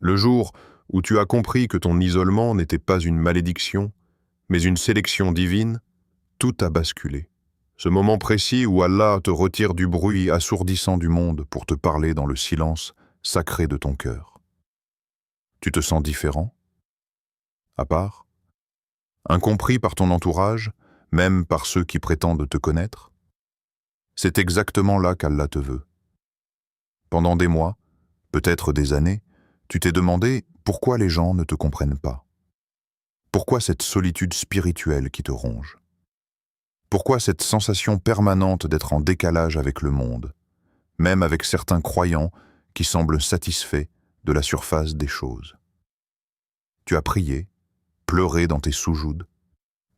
Le jour où tu as compris que ton isolement n'était pas une malédiction, mais une sélection divine, tout a basculé. Ce moment précis où Allah te retire du bruit assourdissant du monde pour te parler dans le silence sacré de ton cœur. Tu te sens différent, à part, incompris par ton entourage, même par ceux qui prétendent te connaître. C'est exactement là qu'Allah te veut. Pendant des mois, peut-être des années, tu t'es demandé pourquoi les gens ne te comprennent pas. Pourquoi cette solitude spirituelle qui te ronge? Pourquoi cette sensation permanente d'être en décalage avec le monde, même avec certains croyants qui semblent satisfaits de la surface des choses? Tu as prié, pleuré dans tes soujouds,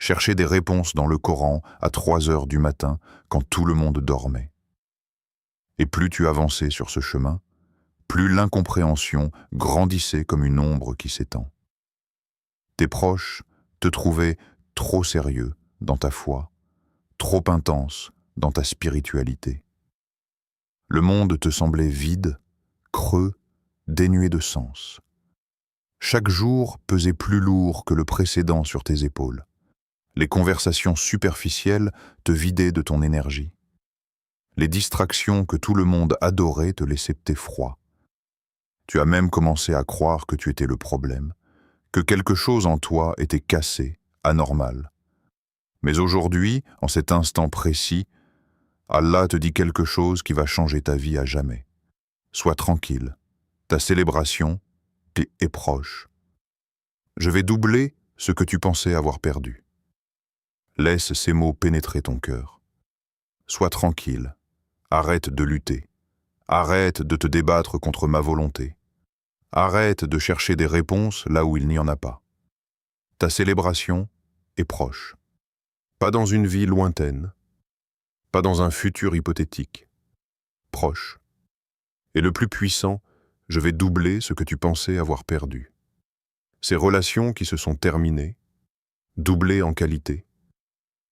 cherché des réponses dans le Coran à 3 heures du matin quand tout le monde dormait. Et plus tu avançais sur ce chemin, plus l'incompréhension grandissait comme une ombre qui s'étend. Tes proches te trouvaient trop sérieux dans ta foi, trop intense dans ta spiritualité. Le monde te semblait vide, creux, dénué de sens. Chaque jour pesait plus lourd que le précédent sur tes épaules. Les conversations superficielles te vidaient de ton énergie. Les distractions que tout le monde adorait te laissaient froid. Tu as même commencé à croire que tu étais le problème, que quelque chose en toi était cassé, anormal. Mais aujourd'hui, en cet instant précis, Allah te dit quelque chose qui va changer ta vie à jamais. Sois tranquille, ta célébration est proche. Je vais doubler ce que tu pensais avoir perdu. Laisse ces mots pénétrer ton cœur. Sois tranquille, arrête de lutter, arrête de te débattre contre ma volonté. Arrête de chercher des réponses là où il n'y en a pas. Ta célébration est proche. Pas dans une vie lointaine, pas dans un futur hypothétique. Proche. Et le plus puissant, je vais doubler ce que tu pensais avoir perdu. Ces relations qui se sont terminées, doublées en qualité.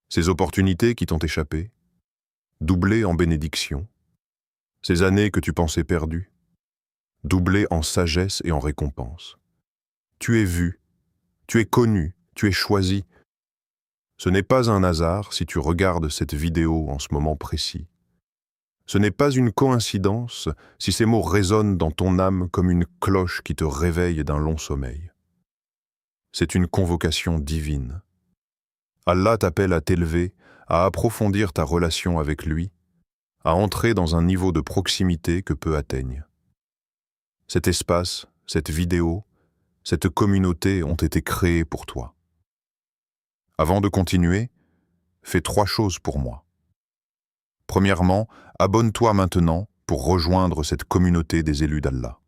Ces opportunités qui t'ont échappé, doublées en bénédiction. Ces années que tu pensais perdues, doublées en sagesse et en récompense. Tu es vu, tu es connu, tu es choisi. Ce n'est pas un hasard si tu regardes cette vidéo en ce moment précis. Ce n'est pas une coïncidence si ces mots résonnent dans ton âme comme une cloche qui te réveille d'un long sommeil. C'est une convocation divine. Allah t'appelle à t'élever, à approfondir ta relation avec lui, à entrer dans un niveau de proximité que peu atteignent. Cet espace, cette vidéo, cette communauté ont été créés pour toi. Avant de continuer, fais 3 choses pour moi. Premièrement, abonne-toi maintenant pour rejoindre cette communauté des élus d'Allah.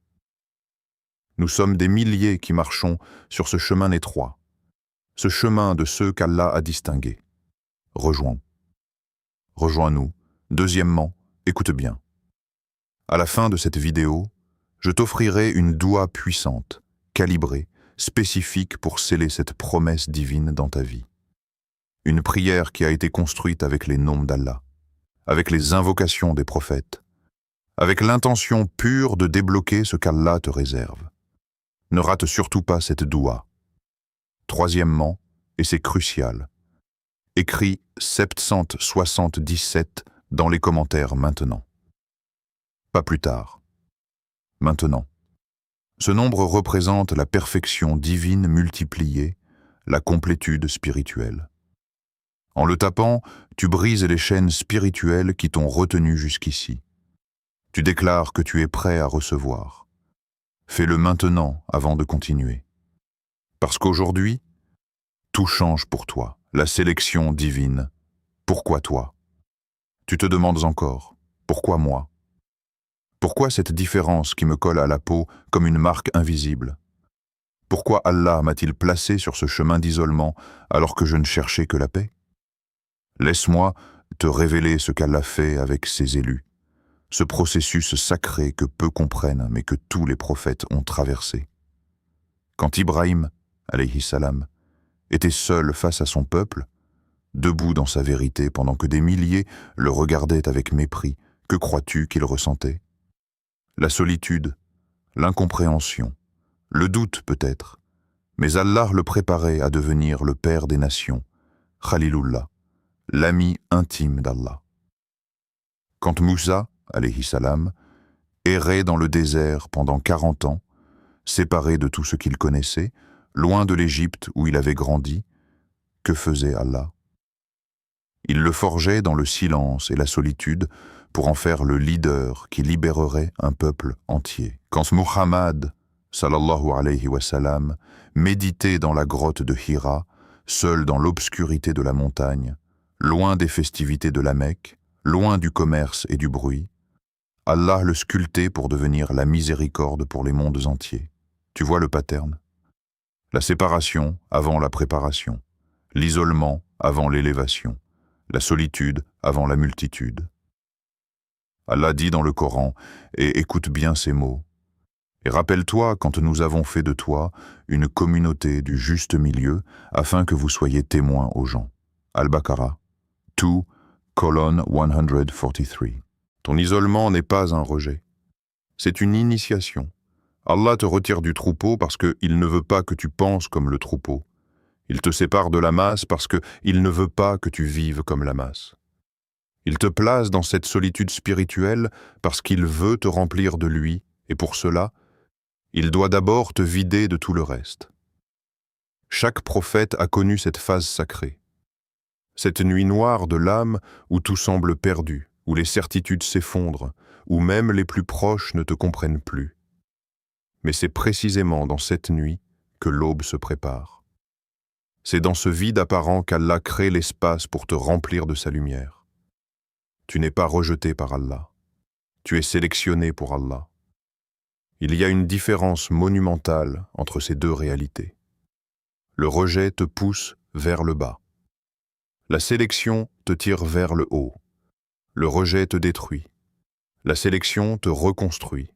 Nous sommes des milliers qui marchons sur ce chemin étroit, ce chemin de ceux qu'Allah a distingués. Rejoins-nous. Deuxièmement, écoute bien. À la fin de cette vidéo, je t'offrirai une doua puissante, calibrée, spécifique pour sceller cette promesse divine dans ta vie. Une prière qui a été construite avec les noms d'Allah, avec les invocations des prophètes, avec l'intention pure de débloquer ce qu'Allah te réserve. Ne rate surtout pas cette doua. Troisièmement, et c'est crucial, écris 777 dans les commentaires maintenant. Pas plus tard. Maintenant. Ce nombre représente la perfection divine multipliée, la complétude spirituelle. En le tapant, tu brises les chaînes spirituelles qui t'ont retenu jusqu'ici. Tu déclares que tu es prêt à recevoir. Fais-le maintenant avant de continuer. Parce qu'aujourd'hui, tout change pour toi, la sélection divine. Pourquoi toi? Tu te demandes encore, pourquoi moi? Pourquoi cette différence qui me colle à la peau comme une marque invisible? Pourquoi Allah m'a-t-il placé sur ce chemin d'isolement alors que je ne cherchais que la paix? Laisse-moi te révéler ce qu'Allah fait avec ses élus, ce processus sacré que peu comprennent mais que tous les prophètes ont traversé. Quand Ibrahim, alayhi salam, était seul face à son peuple, debout dans sa vérité pendant que des milliers le regardaient avec mépris, que crois-tu qu'il ressentait? La solitude, l'incompréhension, Le doute peut-être, mais Allah le préparait à devenir le père des nations, Khalilullah, l'ami intime d'Allah. Quand Moussa, alayhi salam, errait dans le désert pendant 40 ans, séparé de tout ce qu'il connaissait, loin de l'Égypte où il avait grandi, que faisait Allah? Il le forgeait dans le silence et la solitude pour en faire le leader qui libérerait un peuple entier. Quand Muhammad, sallallahu alayhi wa sallam, méditait dans la grotte de Hira, seul dans l'obscurité de la montagne, loin des festivités de la Mecque, loin du commerce et du bruit, Allah le sculptait pour devenir la miséricorde pour les mondes entiers. Tu vois le pattern? La séparation avant la préparation, l'isolement avant l'élévation, la solitude avant la multitude. Allah dit dans le Coran, et écoute bien ces mots, « Et rappelle-toi quand nous avons fait de toi une communauté du juste milieu afin que vous soyez témoins aux gens. » Al-Baqarah 2:143. Ton isolement n'est pas un rejet. C'est une initiation. Allah te retire du troupeau parce qu'il ne veut pas que tu penses comme le troupeau. Il te sépare de la masse parce qu'il ne veut pas que tu vives comme la masse. Il te place dans cette solitude spirituelle parce qu'il veut te remplir de lui, et pour cela, il doit d'abord te vider de tout le reste. Chaque prophète a connu cette phase sacrée. Cette nuit noire de l'âme où tout semble perdu, où les certitudes s'effondrent, où même les plus proches ne te comprennent plus. Mais c'est précisément dans cette nuit que l'aube se prépare. C'est dans ce vide apparent qu'Allah crée l'espace pour te remplir de sa lumière. Tu n'es pas rejeté par Allah. Tu es sélectionné pour Allah. Il y a une différence monumentale entre ces deux réalités. Le rejet te pousse vers le bas. La sélection te tire vers le haut. Le rejet te détruit. La sélection te reconstruit.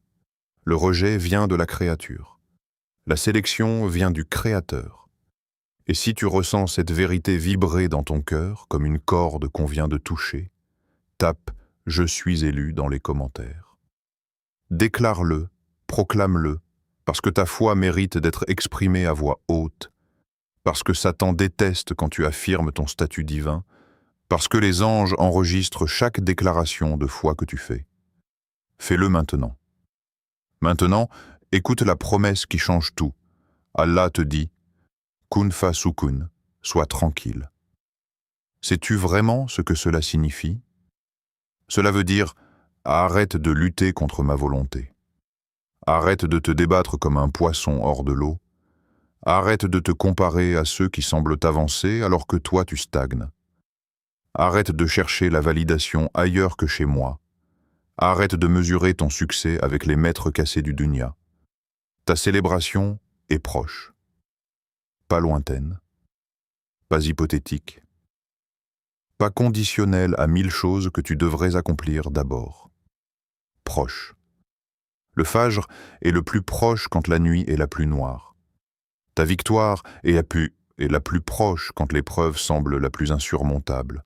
Le rejet vient de la créature. La sélection vient du Créateur. Et si tu ressens cette vérité vibrer dans ton cœur comme une corde qu'on vient de toucher, tape « Je suis élu » dans les commentaires. Déclare-le, proclame-le, parce que ta foi mérite d'être exprimée à voix haute, parce que Satan déteste quand tu affirmes ton statut divin, parce que les anges enregistrent chaque déclaration de foi que tu fais. Fais-le maintenant. Maintenant, écoute la promesse qui change tout. Allah te dit « Kun fa sukun », sois tranquille. Sais-tu vraiment ce que cela signifie? Cela veut dire « Arrête de lutter contre ma volonté. Arrête de te débattre comme un poisson hors de l'eau. Arrête de te comparer à ceux qui semblent avancer alors que toi tu stagnes. Arrête de chercher la validation ailleurs que chez moi. Arrête de mesurer ton succès avec les mètres cassés du dunya. Ta célébration est proche. Pas lointaine. Pas hypothétique. Pas conditionnelle à 1000 choses que tu devrais accomplir d'abord. Proche. Le fajr est le plus proche quand la nuit est la plus noire. Ta victoire est la plus proche quand l'épreuve semble la plus insurmontable.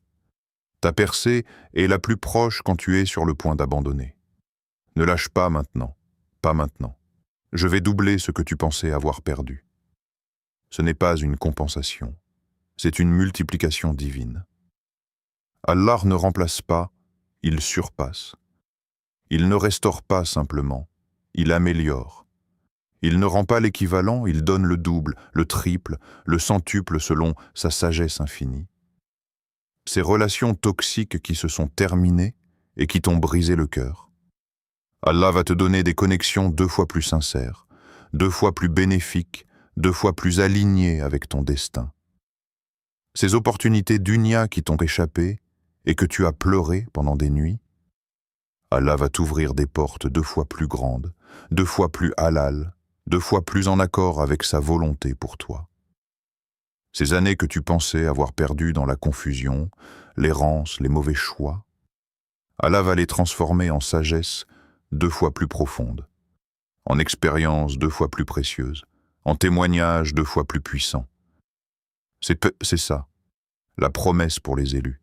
Ta percée est la plus proche quand tu es sur le point d'abandonner. Ne lâche pas maintenant, pas maintenant. Je vais doubler ce que tu pensais avoir perdu. Ce n'est pas une compensation, c'est une multiplication divine. Allah ne remplace pas, il surpasse. Il ne restaure pas simplement, il améliore. Il ne rend pas l'équivalent, il donne le double, le triple, le centuple selon sa sagesse infinie. Ces relations toxiques qui se sont terminées et qui t'ont brisé le cœur. Allah va te donner des connexions 2 fois plus sincères, 2 fois plus bénéfiques, 2 fois plus alignées avec ton destin. Ces opportunités dunya qui t'ont échappé et que tu as pleuré pendant des nuits, Allah va t'ouvrir des portes 2 fois plus grandes, 2 fois plus halal, 2 fois plus en accord avec sa volonté pour toi. Ces années que tu pensais avoir perdues dans la confusion, l'errance, les mauvais choix, Allah va les transformer en sagesse 2 fois plus profonde, en expérience 2 fois plus précieuse, en témoignage 2 fois plus puissant. C'est ça, la promesse pour les élus.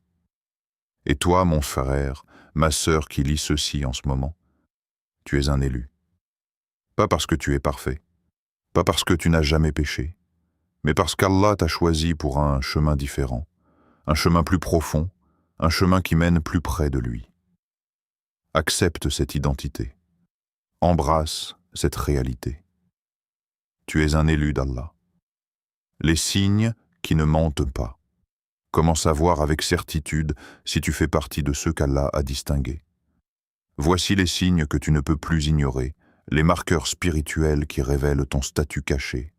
Et toi, mon frère, ma sœur qui lit ceci en ce moment, tu es un élu. Pas parce que tu es parfait, pas parce que tu n'as jamais péché, mais parce qu'Allah t'a choisi pour un chemin différent, un chemin plus profond, un chemin qui mène plus près de lui. Accepte cette identité. Embrasse cette réalité. Tu es un élu d'Allah. Les signes qui ne mentent pas. Comment savoir avec certitude si tu fais partie de ceux qu'Allah a distingués? Voici les signes que tu ne peux plus ignorer, les marqueurs spirituels qui révèlent ton statut caché.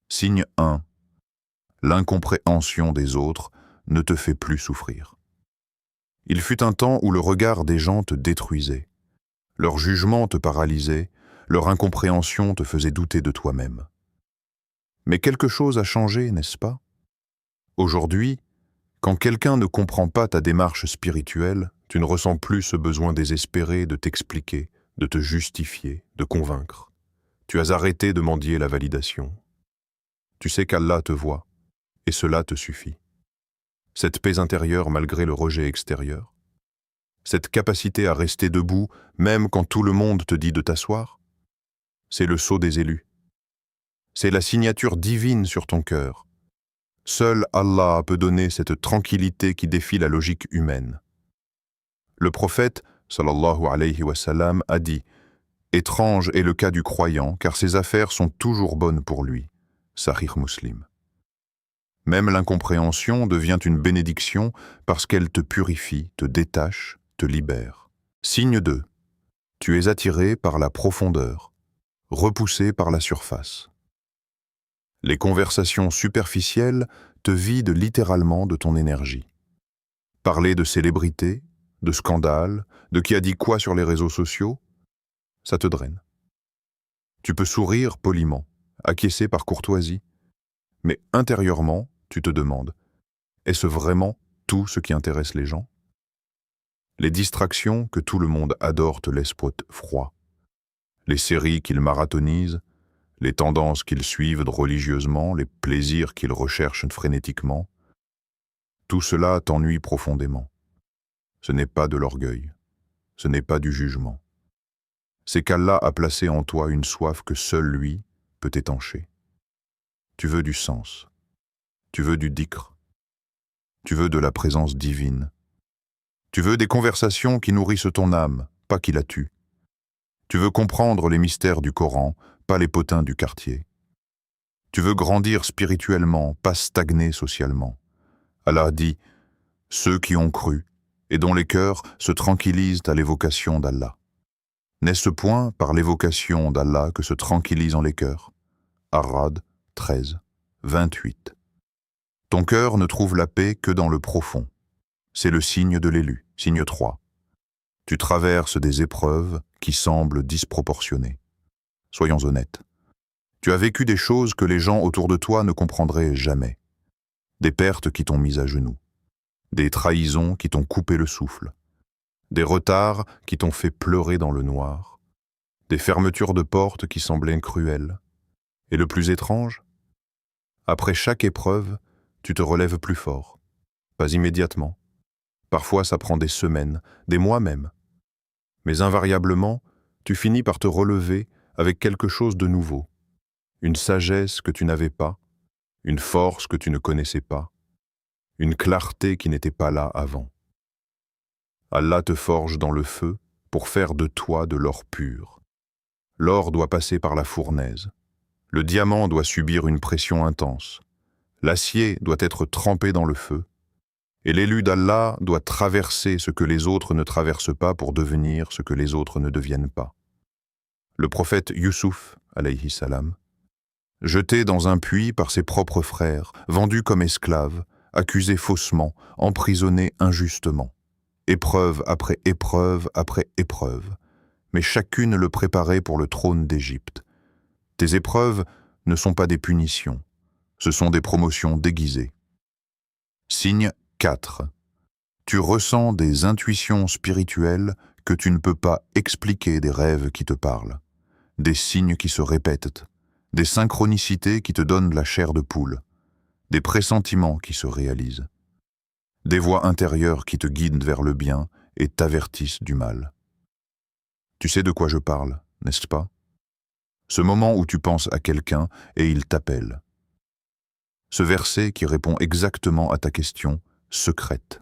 Signe 1. L'incompréhension des autres ne te fait plus souffrir. Il fut un temps où le regard des gens te détruisait. Leur jugement te paralysait, leur incompréhension te faisait douter de toi-même. Mais quelque chose a changé, n'est-ce pas? Aujourd'hui, quand quelqu'un ne comprend pas ta démarche spirituelle, tu ne ressens plus ce besoin désespéré de t'expliquer, de te justifier, de convaincre. Tu as arrêté de mendier la validation. Tu sais qu'Allah te voit, et cela te suffit. Cette paix intérieure malgré le rejet extérieur, cette capacité à rester debout même quand tout le monde te dit de t'asseoir, c'est le sceau des élus. C'est la signature divine sur ton cœur. Seul Allah peut donner cette tranquillité qui défie la logique humaine. Le prophète, sallallahu alayhi wa sallam, a dit « Étrange est le cas du croyant, car ses affaires sont toujours bonnes pour lui. » Sahih Muslim. Même l'incompréhension devient une bénédiction parce qu'elle te purifie, te détache, te libère. Signe 2. Tu es attiré par la profondeur, repoussé par la surface. Les conversations superficielles te vident littéralement de ton énergie. Parler de célébrités, de scandales, de qui a dit quoi sur les réseaux sociaux, ça te draine. Tu peux sourire poliment, acquiescer par courtoisie, mais intérieurement, tu te demandes, est-ce vraiment tout ce qui intéresse les gens? Les distractions que tout le monde adore te laissent froid. Les séries qu'ils marathonisent, les tendances qu'ils suivent religieusement, les plaisirs qu'ils recherchent frénétiquement, tout cela t'ennuie profondément. Ce n'est pas de l'orgueil, ce n'est pas du jugement. C'est qu'Allah a placé en toi une soif que seul lui peut étancher. Tu veux du sens, tu veux du dhikr, tu veux de la présence divine. Tu veux des conversations qui nourrissent ton âme, pas qui la tuent. Tu veux comprendre les mystères du Coran, pas les potins du quartier. Tu veux grandir spirituellement, pas stagner socialement. Allah dit « Ceux qui ont cru et dont les cœurs se tranquillisent à l'évocation d'Allah. » N'est-ce point par l'évocation d'Allah que se tranquillisent en les cœurs? Ar-Ra'd 13, 28. Ton cœur ne trouve la paix que dans le profond. C'est le signe de l'élu, signe 3. Tu traverses des épreuves qui semblent disproportionnées. Soyons honnêtes. Tu as vécu des choses que les gens autour de toi ne comprendraient jamais. Des pertes qui t'ont mis à genoux. Des trahisons qui t'ont coupé le souffle. Des retards qui t'ont fait pleurer dans le noir. Des fermetures de portes qui semblaient cruelles. Et le plus étrange, après chaque épreuve, tu te relèves plus fort. Pas immédiatement. Parfois ça prend des semaines, des mois même. Mais invariablement, tu finis par te relever avec quelque chose de nouveau. Une sagesse que tu n'avais pas, une force que tu ne connaissais pas, une clarté qui n'était pas là avant. Allah te forge dans le feu pour faire de toi de l'or pur. L'or doit passer par la fournaise. Le diamant doit subir une pression intense. L'acier doit être trempé dans le feu. Et l'élu d'Allah doit traverser ce que les autres ne traversent pas pour devenir ce que les autres ne deviennent pas. Le prophète Youssouf, alayhi salam, jeté dans un puits par ses propres frères, vendu comme esclave, accusé faussement, emprisonné injustement. Épreuve après épreuve après épreuve, mais chacune le préparait pour le trône d'Égypte. Tes épreuves ne sont pas des punitions, ce sont des promotions déguisées. Signe 4. Tu ressens des intuitions spirituelles que tu ne peux pas expliquer, des rêves qui te parlent, des signes qui se répètent, des synchronicités qui te donnent la chair de poule, des pressentiments qui se réalisent, des voix intérieures qui te guident vers le bien et t'avertissent du mal. Tu sais de quoi je parle, n'est-ce pas? Ce moment où tu penses à quelqu'un et il t'appelle. Ce verset qui répond exactement à ta question secrète.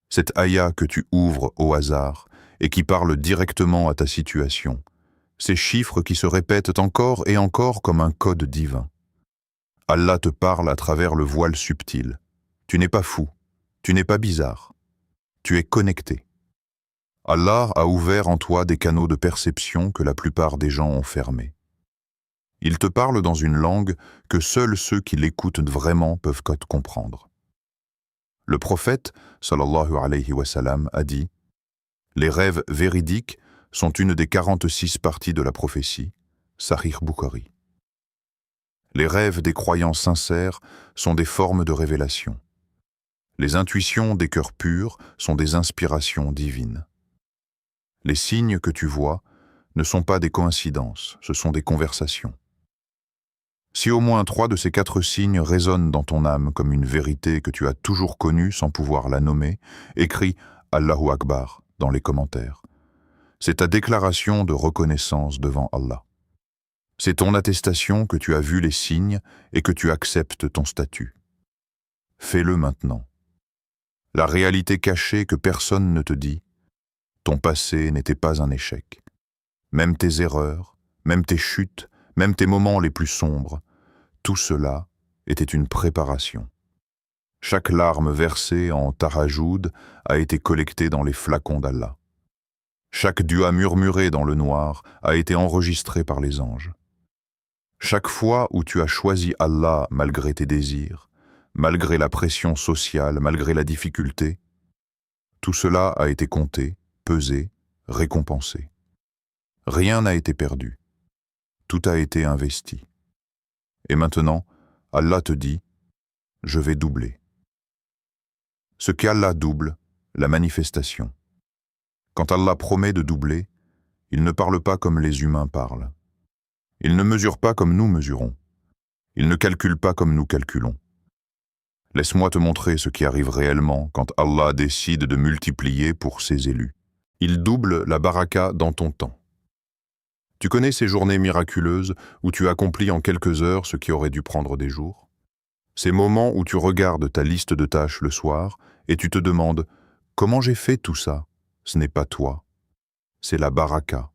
Cette ayah que tu ouvres au hasard et qui parle directement à ta situation. Ces chiffres qui se répètent encore et encore comme un code divin. Allah te parle à travers le voile subtil. Tu n'es pas fou, tu n'es pas bizarre. Tu es connecté. Allah a ouvert en toi des canaux de perception que la plupart des gens ont fermés. Il te parle dans une langue que seuls ceux qui l'écoutent vraiment peuvent comprendre. Le prophète, sallallahu alayhi wa sallam, a dit « Les rêves véridiques sont une des 46 parties de la prophétie, Sahih Bukhari. Les rêves des croyants sincères sont des formes de révélation. Les intuitions des cœurs purs sont des inspirations divines. Les signes que tu vois ne sont pas des coïncidences, ce sont des conversations. Si au moins 3 de ces 4 signes résonnent dans ton âme comme une vérité que tu as toujours connue sans pouvoir la nommer, écris Allahu Akbar dans les commentaires. C'est ta déclaration de reconnaissance devant Allah. C'est ton attestation que tu as vu les signes et que tu acceptes ton statut. Fais-le maintenant. La réalité cachée que personne ne te dit, ton passé n'était pas un échec. Même tes erreurs, même tes chutes, même tes moments les plus sombres, tout cela était une préparation. Chaque larme versée en Tahajoud a été collectée dans les flacons d'Allah. Chaque dua murmuré dans le noir a été enregistré par les anges. Chaque fois où tu as choisi Allah malgré tes désirs, malgré la pression sociale, malgré la difficulté, tout cela a été compté, pesé, récompensé. Rien n'a été perdu. Tout a été investi. Et maintenant, Allah te dit, je vais doubler. Ce qu'Allah double, la manifestation. Quand Allah promet de doubler, il ne parle pas comme les humains parlent. Il ne mesure pas comme nous mesurons. Il ne calcule pas comme nous calculons. Laisse-moi te montrer ce qui arrive réellement quand Allah décide de multiplier pour ses élus. Il double la baraka dans ton temps. Tu connais ces journées miraculeuses où tu accomplis en quelques heures ce qui aurait dû prendre des jours? Ces moments où tu regardes ta liste de tâches le soir et tu te demandes « Comment j'ai fait tout ça ?» Ce n'est pas toi, c'est la baraka.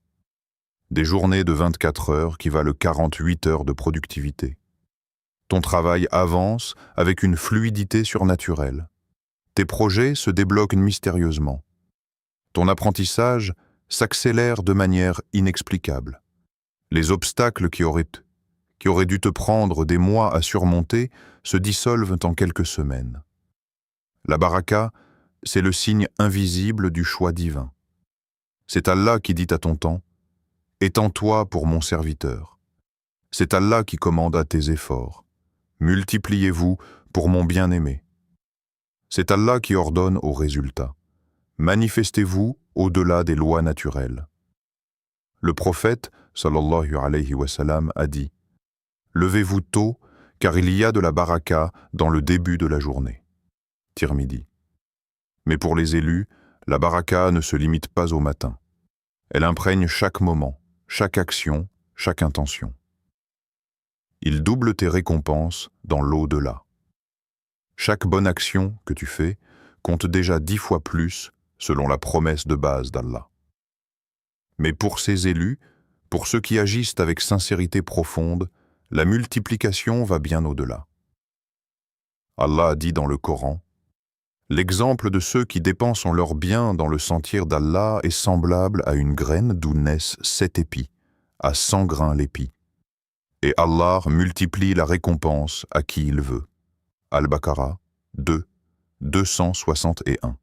Des journées de 24 heures qui valent 48 heures de productivité. Ton travail avance avec une fluidité surnaturelle. Tes projets se débloquent mystérieusement. Ton apprentissage s'accélère de manière inexplicable. Les obstacles qui auraient dû te prendre des mois à surmonter se dissolvent en quelques semaines. La baraka, c'est le signe invisible du choix divin. C'est Allah qui dit à ton temps « Étends-toi pour mon serviteur ». C'est Allah qui commande à tes efforts « Multipliez-vous pour mon bien-aimé ». C'est Allah qui ordonne aux résultats « Manifestez-vous au-delà des lois naturelles ». Le prophète, sallallahu alayhi wa sallam, a dit « Levez-vous tôt, car il y a de la baraka dans le début de la journée ». Tirmidhi. Mais pour les élus, la baraka ne se limite pas au matin. Elle imprègne chaque moment, chaque action, chaque intention. Il double tes récompenses dans l'au-delà. Chaque bonne action que tu fais compte déjà 10 fois plus selon la promesse de base d'Allah. Mais pour ces élus, pour ceux qui agissent avec sincérité profonde, la multiplication va bien au-delà. Allah a dit dans le Coran, « L'exemple de ceux qui dépensent leurs biens dans le sentier d'Allah est semblable à une graine d'où naissent 7 épis, à 100 grains l'épi. Et Allah multiplie la récompense à qui il veut. » Al-Baqarah 2, 261.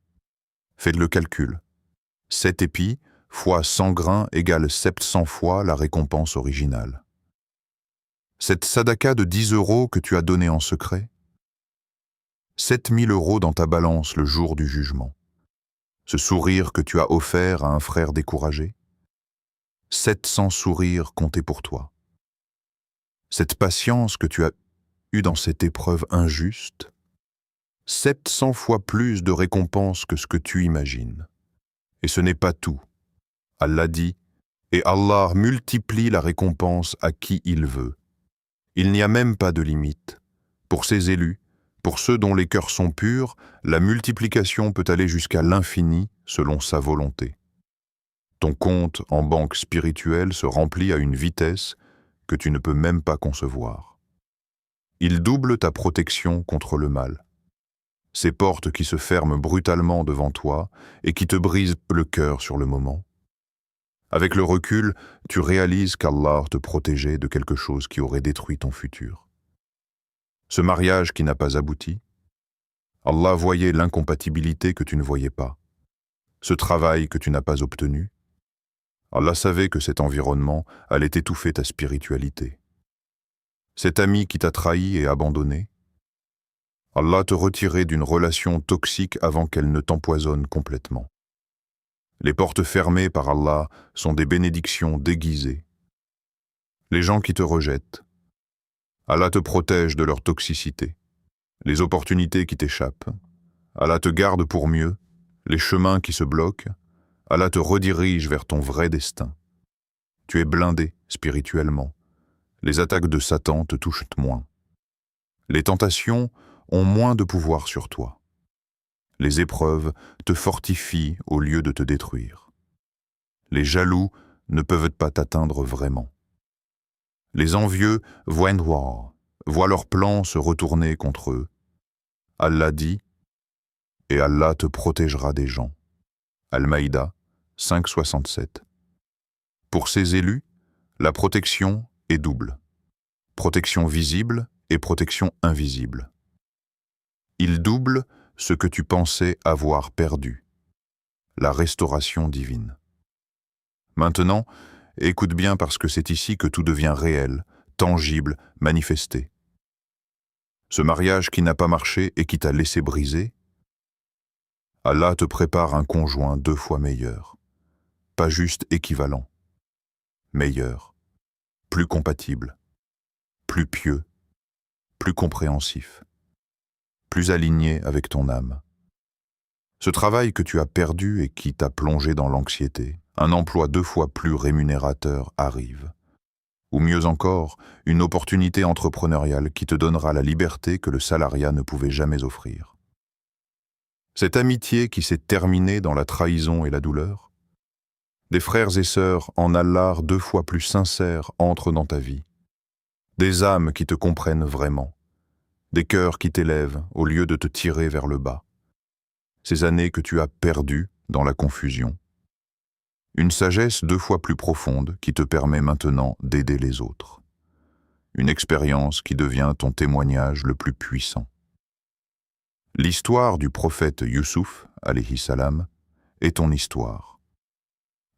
Faites le calcul. 7 épis fois 100 grains égale 700 fois la récompense originale. Cette sadaka de 10 € que tu as donnée en secret, 7 000 € dans ta balance le jour du jugement. Ce sourire que tu as offert à un frère découragé, 700 sourires comptés pour toi. Cette patience que tu as eue dans cette épreuve injuste, 700 fois plus de récompenses que ce que tu imagines. Et ce n'est pas tout. Allah dit, Et Allah multiplie la récompense à qui il veut. Il n'y a même pas de limite. Pour ses élus, pour ceux dont les cœurs sont purs, la multiplication peut aller jusqu'à l'infini selon sa volonté. Ton compte en banque spirituelle se remplit à une vitesse que tu ne peux même pas concevoir. Il double ta protection contre le mal. Ces portes qui se ferment brutalement devant toi et qui te brisent le cœur sur le moment. Avec le recul, tu réalises qu'Allah te protégeait de quelque chose qui aurait détruit ton futur. Ce mariage qui n'a pas abouti, Allah voyait l'incompatibilité que tu ne voyais pas. Ce travail que tu n'as pas obtenu, Allah savait que cet environnement allait étouffer ta spiritualité. Cet ami qui t'a trahi et abandonné, Allah te retirait d'une relation toxique avant qu'elle ne t'empoisonne complètement. Les portes fermées par Allah sont des bénédictions déguisées. Les gens qui te rejettent, Allah te protège de leur toxicité. Les opportunités qui t'échappent, Allah te garde pour mieux. Les chemins qui se bloquent, Allah te redirige vers ton vrai destin. Tu es blindé spirituellement. Les attaques de Satan te touchent moins. Les tentations ont moins de pouvoir sur toi. Les épreuves te fortifient au lieu de te détruire. Les jaloux ne peuvent pas t'atteindre vraiment. Les envieux voient leurs plans se retourner contre eux. Allah dit, et Allah te protégera des gens. Al-Maïda 5,67. Pour ces élus, la protection est double. Protection visible et protection invisible. Il double ce que tu pensais avoir perdu. La restauration divine. Maintenant, écoute bien parce que c'est ici que tout devient réel, tangible, manifesté. Ce mariage qui n'a pas marché et qui t'a laissé briser, Allah te prépare un conjoint 2 fois meilleur. Pas juste équivalent. Meilleur. Plus compatible. Plus pieux. Plus compréhensif. Plus aligné avec ton âme. Ce travail que tu as perdu et qui t'a plongé dans l'anxiété, un emploi 2 fois plus rémunérateur arrive. Ou mieux encore, une opportunité entrepreneuriale qui te donnera la liberté que le salariat ne pouvait jamais offrir. Cette amitié qui s'est terminée dans la trahison et la douleur, des frères et sœurs en Allah 2 fois plus sincères entrent dans ta vie. Des âmes qui te comprennent vraiment. Des cœurs qui t'élèvent au lieu de te tirer vers le bas. Ces années que tu as perdues dans la confusion. Une sagesse 2 fois plus profonde qui te permet maintenant d'aider les autres. Une expérience qui devient ton témoignage le plus puissant. L'histoire du prophète Youssouf, alayhi salam, est ton histoire.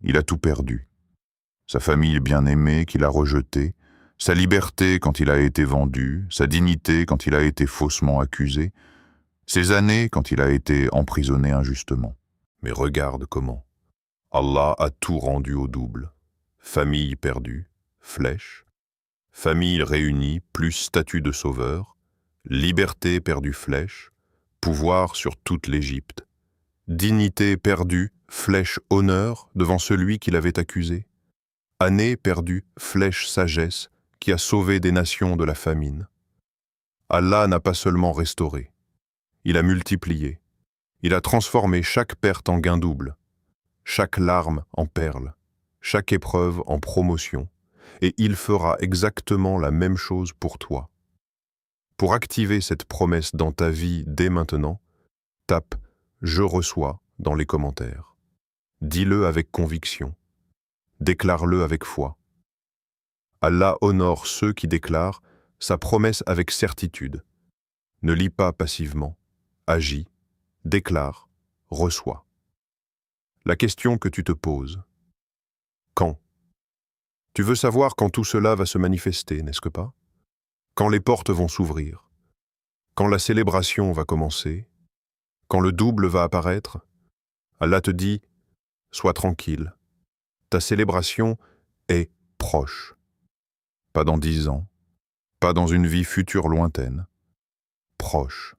Il a tout perdu. Sa famille bien-aimée qu'il a rejetée, sa liberté quand il a été vendu, sa dignité quand il a été faussement accusé, ses années quand il a été emprisonné injustement. Mais regarde comment. Allah a tout rendu au double. Famille perdue, flèche. Famille réunie, plus statut de sauveur. Liberté perdue, flèche. Pouvoir sur toute l'Égypte. Dignité perdue, flèche honneur devant celui qui l'avait accusé. Année perdue, flèche sagesse qui a sauvé des nations de la famine. Allah n'a pas seulement restauré. Il a multiplié. Il a transformé chaque perte en gain double. Chaque larme en perle, chaque épreuve en promotion, et il fera exactement la même chose pour toi. Pour activer cette promesse dans ta vie dès maintenant, tape « Je reçois » dans les commentaires. Dis-le avec conviction. Déclare-le avec foi. Allah honore ceux qui déclarent sa promesse avec certitude. Ne lis pas passivement, agis, déclare, reçois. La question que tu te poses. Quand? Tu veux savoir quand tout cela va se manifester, n'est-ce que pas? Quand les portes vont s'ouvrir? Quand la célébration va commencer? Quand le double va apparaître? Allah te dit, sois tranquille. Ta célébration est proche. Pas dans 10 ans, pas dans une vie future lointaine. Proche.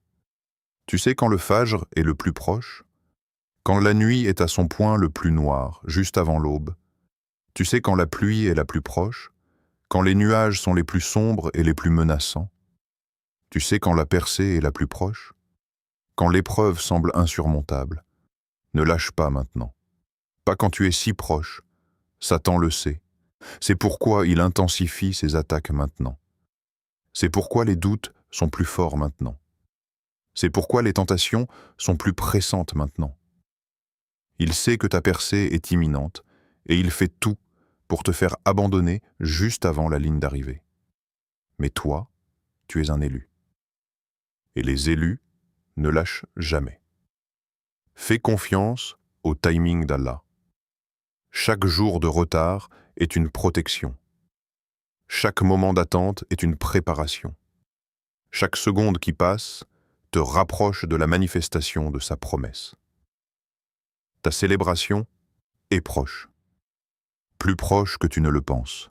Tu sais quand le fajr est le plus proche? Quand la nuit est à son point le plus noir, juste avant l'aube, Tu sais quand la pluie est la plus proche, quand les nuages sont les plus sombres et les plus menaçants. Tu sais quand la percée est la plus proche, quand l'épreuve semble insurmontable. Ne lâche pas maintenant. Pas quand tu es si proche. Satan le sait. C'est pourquoi il intensifie ses attaques maintenant. C'est pourquoi les doutes sont plus forts maintenant. C'est pourquoi les tentations sont plus pressantes maintenant. Il sait que ta percée est imminente et il fait tout pour te faire abandonner juste avant la ligne d'arrivée. Mais toi, tu es un élu. Et les élus ne lâchent jamais. Fais confiance au timing d'Allah. Chaque jour de retard est une protection. Chaque moment d'attente est une préparation. Chaque seconde qui passe te rapproche de la manifestation de sa promesse. Ta célébration est proche. Plus proche que tu ne le penses.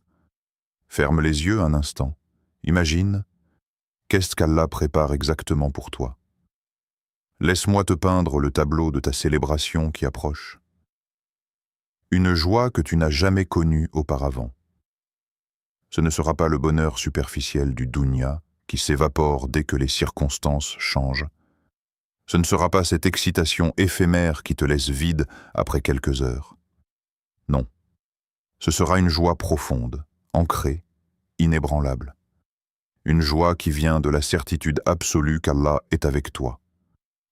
Ferme les yeux un instant. Imagine, qu'est-ce qu'Allah prépare exactement pour toi? Laisse-moi te peindre le tableau de ta célébration qui approche. Une joie que tu n'as jamais connue auparavant. Ce ne sera pas le bonheur superficiel du dunya qui s'évapore dès que les circonstances changent. Ce ne sera pas cette excitation éphémère qui te laisse vide après quelques heures. Non. Ce sera une joie profonde, ancrée, inébranlable. Une joie qui vient de la certitude absolue qu'Allah est avec toi.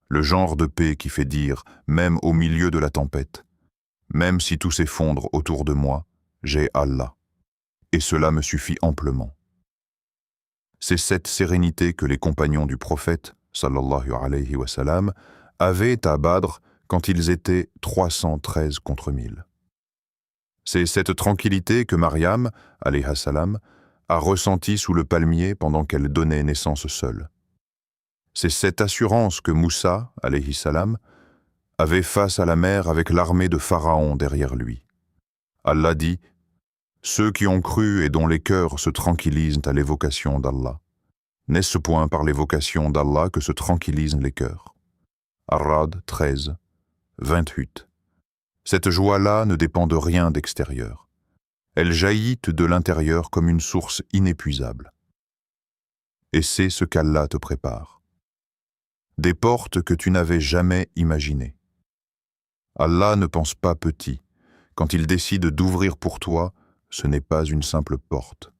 Le genre de paix qui fait dire, même au milieu de la tempête, même si tout s'effondre autour de moi, j'ai Allah. Et cela me suffit amplement. C'est cette sérénité que les compagnons du prophète, sallallahu alayhi wa sallam, avaient à Badr quand ils étaient 313 contre 1000. C'est cette tranquillité que Mariam, alayha salam, a ressentie sous le palmier pendant qu'elle donnait naissance seule. C'est cette assurance que Moussa, alayhi salam, avait face à la mer avec l'armée de Pharaon derrière lui. Allah dit « Ceux qui ont cru et dont les cœurs se tranquillisent à l'évocation d'Allah. N'est-ce point par l'évocation d'Allah que se tranquillisent les cœurs ?» Ar-Ra'd 13, 28. Cette joie-là ne dépend de rien d'extérieur. Elle jaillit de l'intérieur comme une source inépuisable. Et c'est ce qu'Allah te prépare. Des portes que tu n'avais jamais imaginées. Allah ne pense pas petit. Quand il décide d'ouvrir pour toi, ce n'est pas une simple porte.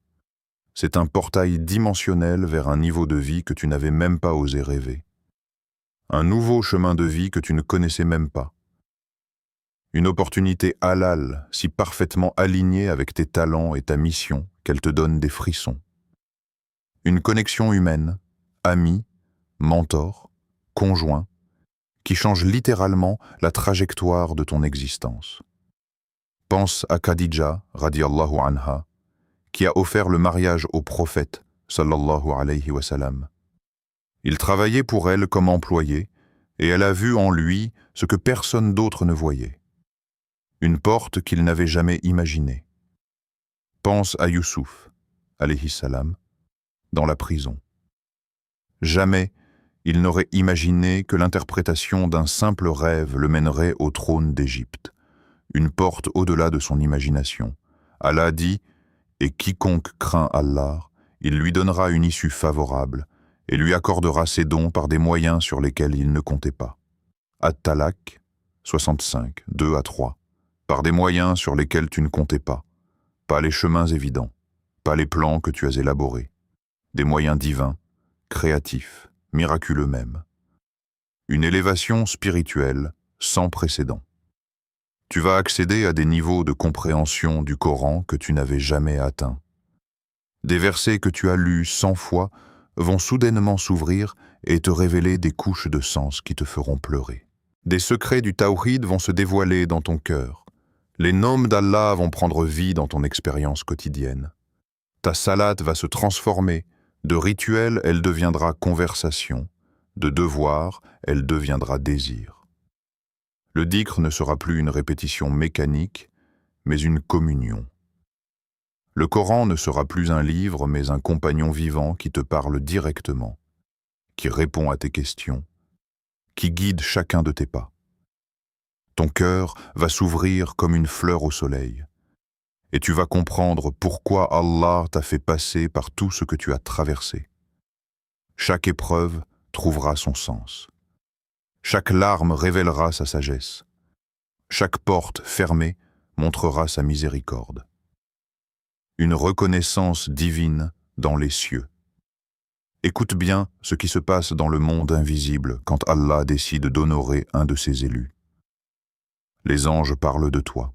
C'est un portail dimensionnel vers un niveau de vie que tu n'avais même pas osé rêver. Un nouveau chemin de vie que tu ne connaissais même pas. Une opportunité halal, si parfaitement alignée avec tes talents et ta mission qu'elle te donne des frissons. Une connexion humaine, ami, mentor, conjoint, qui change littéralement la trajectoire de ton existence. Pense à Khadija, radiyallahu anha, qui a offert le mariage au prophète, sallallahu alayhi wa sallam. Il travaillait pour elle comme employé, et elle a vu en lui ce que personne d'autre ne voyait. Une porte qu'il n'avait jamais imaginée. Pense à Youssouf, alayhi salam, dans la prison. Jamais il n'aurait imaginé que l'interprétation d'un simple rêve le mènerait au trône d'Égypte, une porte au-delà de son imagination. Allah dit « Et quiconque craint Allah, il lui donnera une issue favorable et lui accordera ses dons par des moyens sur lesquels il ne comptait pas. » At-Talaq 65, 2 à 3. Par des moyens sur lesquels tu ne comptais pas. Pas les chemins évidents, pas les plans que tu as élaborés. Des moyens divins, créatifs, miraculeux même. Une élévation spirituelle sans précédent. Tu vas accéder à des niveaux de compréhension du Coran que tu n'avais jamais atteints. Des versets que tu as lus 100 fois vont soudainement s'ouvrir et te révéler des couches de sens qui te feront pleurer. Des secrets du Tawhid vont se dévoiler dans ton cœur. Les noms d'Allah vont prendre vie dans ton expérience quotidienne. Ta salate va se transformer. De rituel, elle deviendra conversation. De devoir, elle deviendra désir. Le dhikr ne sera plus une répétition mécanique, mais une communion. Le Coran ne sera plus un livre, mais un compagnon vivant qui te parle directement, qui répond à tes questions, qui guide chacun de tes pas. Ton cœur va s'ouvrir comme une fleur au soleil, et tu vas comprendre pourquoi Allah t'a fait passer par tout ce que tu as traversé. Chaque épreuve trouvera son sens. Chaque larme révélera sa sagesse. Chaque porte fermée montrera sa miséricorde. Une reconnaissance divine dans les cieux. Écoute bien ce qui se passe dans le monde invisible quand Allah décide d'honorer un de ses élus. Les anges parlent de toi.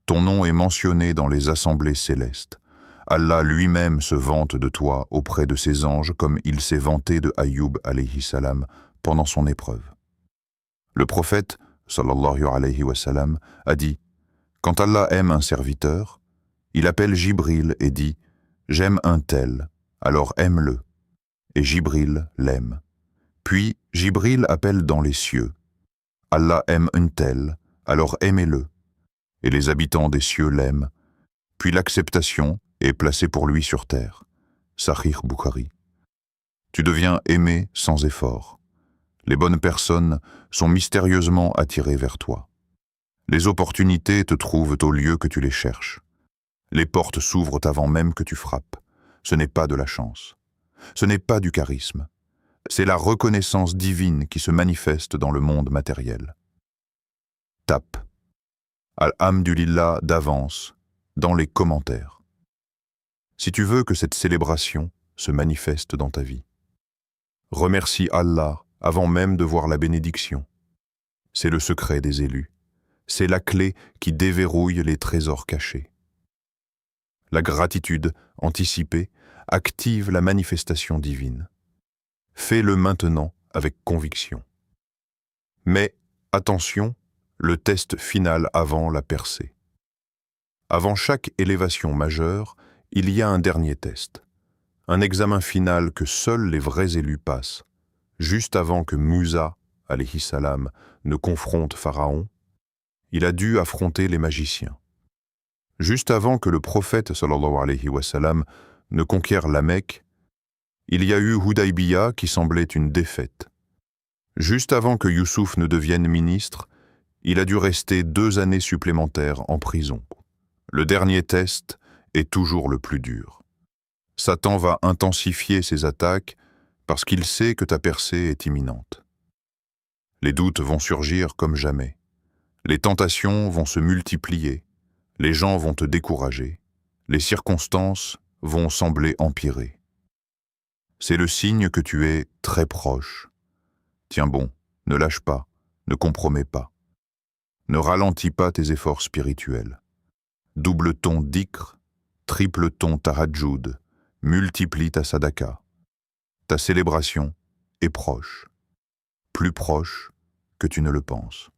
Ton nom est mentionné dans les assemblées célestes. Allah lui-même se vante de toi auprès de ses anges comme il s'est vanté de Ayyub alayhi salam pendant son épreuve. Le prophète, sallallahu alayhi wa sallam, a dit « Quand Allah aime un serviteur, il appelle Jibril et dit « J'aime un tel, alors aime-le ». Et Jibril l'aime. Puis Jibril appelle dans les cieux « Allah aime un tel, alors aimez-le ». Et les habitants des cieux l'aiment. Puis l'acceptation est placée pour lui sur terre. Sahih Bukhari. Tu deviens aimé sans effort. Les bonnes personnes sont mystérieusement attirées vers toi. Les opportunités te trouvent au lieu que tu les cherches. Les portes s'ouvrent avant même que tu frappes. Ce n'est pas de la chance. Ce n'est pas du charisme. C'est la reconnaissance divine qui se manifeste dans le monde matériel. Tape. Alhamdulillah d'avance dans les commentaires. Si tu veux que cette célébration se manifeste dans ta vie, remercie Allah avant même de voir la bénédiction. C'est le secret des élus. C'est la clé qui déverrouille les trésors cachés. La gratitude anticipée active la manifestation divine. Fais-le maintenant avec conviction. Mais attention, le test final avant la percée. Avant chaque élévation majeure, il y a un dernier test. Un examen final que seuls les vrais élus passent. Juste avant que Musa, alayhi salam, ne confronte Pharaon, il a dû affronter les magiciens. Juste avant que le prophète, sallallahu alayhi wa sallam, ne conquiert la Mecque, il y a eu Hudaybiya qui semblait une défaite. Juste avant que Youssouf ne devienne ministre, il a dû rester 2 années supplémentaires en prison. Le dernier test est toujours le plus dur. Satan va intensifier ses attaques parce qu'il sait que ta percée est imminente. Les doutes vont surgir comme jamais. Les tentations vont se multiplier. Les gens vont te décourager. Les circonstances vont sembler empirer. C'est le signe que tu es très proche. Tiens bon, ne lâche pas, ne compromets pas. Ne ralentis pas tes efforts spirituels. Double ton dhikr, triple ton tahajjud, multiplie ta sadaka. Ta célébration est proche, plus proche que tu ne le penses.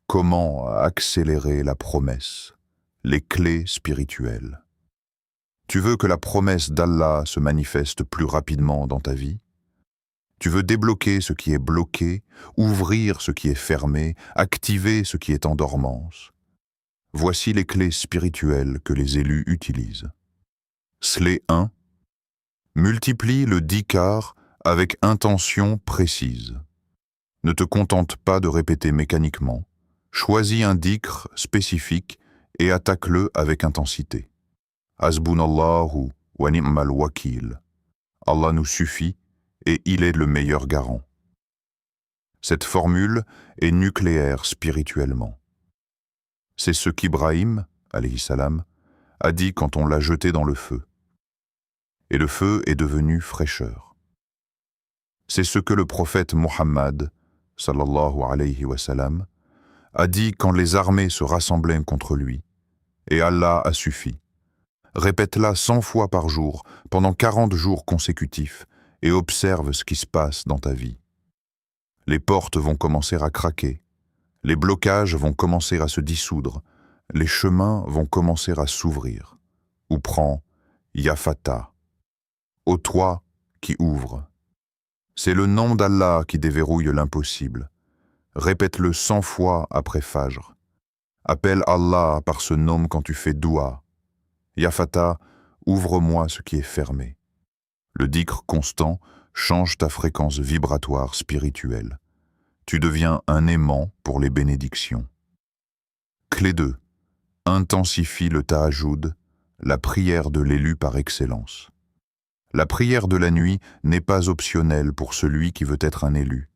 Comment accélérer la promesse, les clés spirituelles? Tu veux que la promesse d'Allah se manifeste plus rapidement dans ta vie? Tu veux débloquer ce qui est bloqué, ouvrir ce qui est fermé, activer ce qui est en dormance. Voici les clés spirituelles que les élus utilisent. Slé 1. Multiplie le dhikr avec intention précise. Ne te contente pas de répéter mécaniquement. Choisis un dhikr spécifique et attaque-le avec intensité. Hasbunallahu wa ni'mal wakil. Allah nous suffit et il est le meilleur garant. Cette formule est nucléaire spirituellement. C'est ce qu'Ibrahim, alayhi salam, a dit quand on l'a jeté dans le feu. Et le feu est devenu fraîcheur. C'est ce que le prophète Muhammad, sallallahu alayhi wa sallam, a dit quand les armées se rassemblaient contre lui. Et Allah a suffi. Répète-la 100 fois par jour, pendant 40 jours consécutifs, et observe ce qui se passe dans ta vie. Les portes vont commencer à craquer, les blocages vont commencer à se dissoudre, les chemins vont commencer à s'ouvrir. Ou prends Yafata, ô toi qui ouvre. C'est le nom d'Allah qui déverrouille l'impossible. Répète-le 100 fois après Fajr. Appelle Allah par ce nom quand tu fais doua. Yafata, ouvre-moi ce qui est fermé. Le dhikr constant change ta fréquence vibratoire spirituelle. Tu deviens un aimant pour les bénédictions. Clé 2. Intensifie le tahajjud, la prière de l'élu par excellence. La prière de la nuit n'est pas optionnelle pour celui qui veut être un élu.